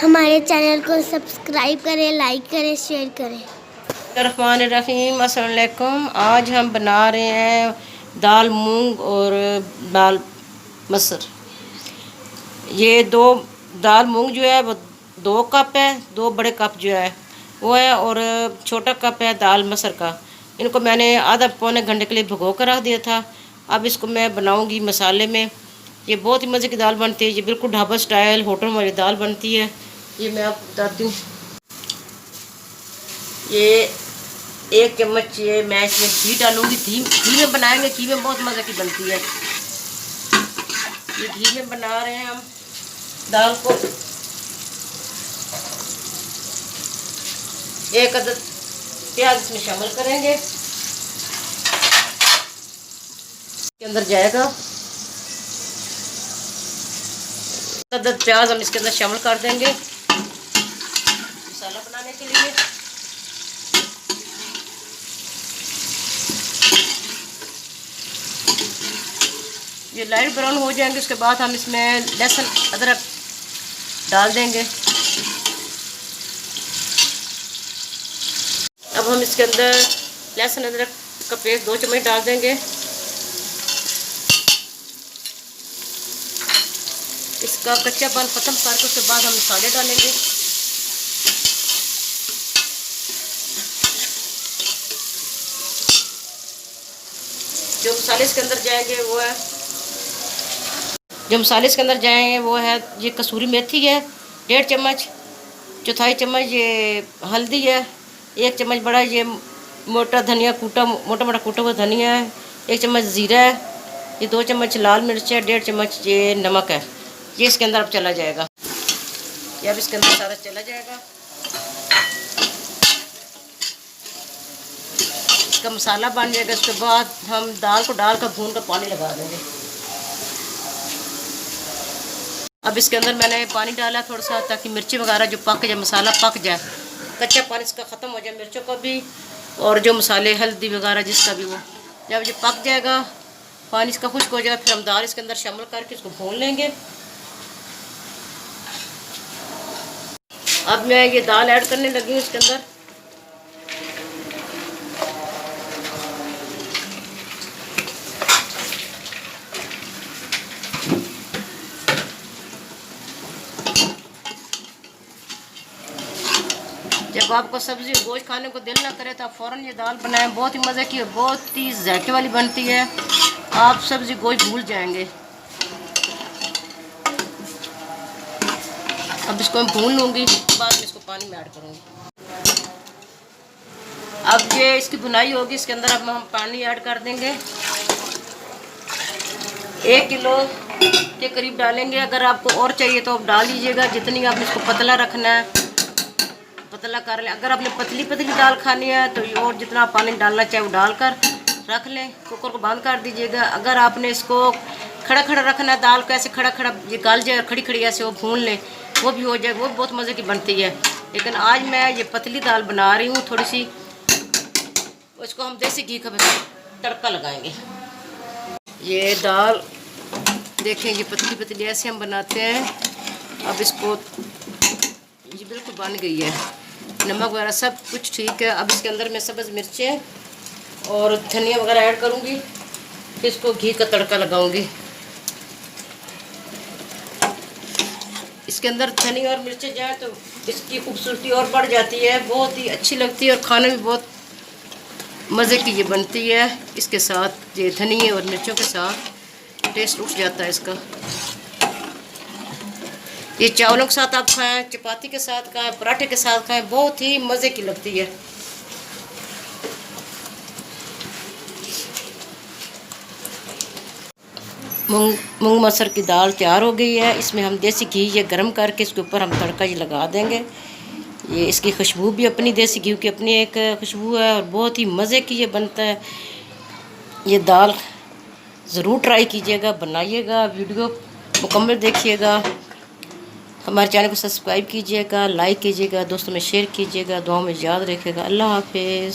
हमारे चैनल को सब्सक्राइब करें, लाइक करें, शेयर करें। रहमान अस्सलाम वालेकुम। आज हम बना रहे हैं दाल मूंग और दाल मसर। ये दो दाल मूंग जो है वो 2 कप है, 2 बड़े कप जो है वो है, और छोटा कप है दाल मसर का। इनको मैंने आधा पौने घंटे के लिए भिगो कर रख दिया था। अब इसको मैं बनाऊंगी मसाले में। ये बहुत ही मज़े की दाल बनती है, ये बिल्कुल ढाबा स्टाइल होटल वाली दाल बनती है। ये मैं आपको बताती हूँ। ये 1 चम्मच ये मैं इसमें घी डालूंगी। घी में बनाएंगे, घी में बहुत मज़े की बनती है। ये घी में बना रहे हैं हम दाल को। 1 अदद प्याज इसमें शामिल करेंगे। इसके अंदर जाएगा 1 अदद प्याज हम इसके अंदर शामिल कर देंगे मसाला बनाने के लिए। ये लाइट ब्राउन हो जाएंगे, उसके बाद हम इसमें लहसुन अदरक डाल देंगे। अब हम इसके अंदर लहसुन अदरक का पेस्ट 2 चम्मच डाल देंगे। इसका कच्चापन खत्म करके उसके बाद हम मसाले डालेंगे। जो मसाले इसके अंदर जाएंगे वो है ये कसूरी मेथी है 1.5 चम्मच, 1/4 चम्मच ये हल्दी है, 1 चम्मच बड़ा ये मोटा धनिया कूटा, मोटा मोटा कूटा हुआ धनिया है, 1 चम्मच ज़ीरा है, ये 2 चम्मच लाल मिर्च है, 1.5 चम्मच ये नमक है। ये इसके अंदर अब चला जाएगा। ये अब इसके अंदर सारा चला जाएगा। इसका मसाला बन जाएगा। उसके बाद हम दाल को डालकर भून कर पानी लगा देंगे। अब इसके अंदर मैंने पानी डाला थोड़ा सा, ताकि मिर्ची वगैरह जो पक जाए, मसाला पक जाए, कच्चा पानी इसका ख़त्म हो जाए, मिर्चों का भी और जो मसाले हल्दी वगैरह जिसका भी वो। जब ये पक जाएगा, पानी इसका खुश्क हो जाएगा, फिर हम दाल इसके अंदर शामिल करके इसको भून लेंगे। अब मैं ये दाल ऐड करने लगी हूँ इसके अंदर। जब आपको सब्ज़ी और गोश्त खाने को दिल ना करे तो आप फ़ौरन ये दाल बनाएं। बहुत ही मज़े की, बहुत ही जायके वाली बनती है। आप सब्ज़ी गोश्त भूल जाएंगे। अब इसको मैं भून लूँगी, बाद में इसको पानी में ऐड करूँगी। अब ये इसकी भुनाई होगी, इसके अंदर अब हम पानी ऐड कर देंगे। 1 किलो के करीब डालेंगे। अगर आपको और चाहिए तो आप डाल लीजिएगा, जितनी आपने इसको पतला रखना है पतला कर लें। अगर आपने पतली पतली दाल खानी है तो और जितना पानी डालना चाहे वो डालकर रख लें। कुकर को बंद कर दीजिएगा। अगर आपने इसको खड़ा खड़ा रखना है, दाल को ऐसे खड़ा खड़ा ये गल जाए, खड़ी खड़ी ऐसे वो भून लें, वो भी हो जाए, वो बहुत मज़े की बनती है। लेकिन आज मैं ये पतली दाल बना रही हूँ थोड़ी सी। उसको हम देसी घी का तड़का लगाएंगे। ये दाल देखें, ये पतली पतली ऐसे हम बनाते हैं। अब इसको ये बिल्कुल बन गई है, नमक वगैरह सब कुछ ठीक है। अब इसके अंदर मैं सब्ज़ मिर्चें और धनिया वगैरह ऐड करूँगी, फिर इसको घी का तड़का लगाऊंगी। इसके अंदर धनिया और मिर्चें जाए तो इसकी खूबसूरती और बढ़ जाती है, बहुत ही अच्छी लगती है और खाने में बहुत मज़े की ये बनती है। इसके साथ ये धनिया और मिर्चों के साथ टेस्ट उठ जाता है इसका। ये चावलों के साथ आप खाएं, चपाती के साथ खाएं, पराठे के साथ खाएं, बहुत ही मज़े की लगती है। मूंग मसर की दाल तैयार हो गई है। इसमें हम देसी घी ये गर्म करके इसके ऊपर हम तड़का ये लगा देंगे। ये इसकी खुशबू भी अपनी देसी घी की अपनी एक खुशबू है और बहुत ही मज़े की ये बनता है। ये दाल ज़रूर ट्राई कीजिएगा, बनाइएगा, वीडियो मुकम्मल देखिएगा। हमारे चैनल को सब्सक्राइब कीजिएगा, लाइक कीजिएगा, दोस्तों में शेयर कीजिएगा, दुआओं में याद रखिएगा। अल्लाह हाफिज़।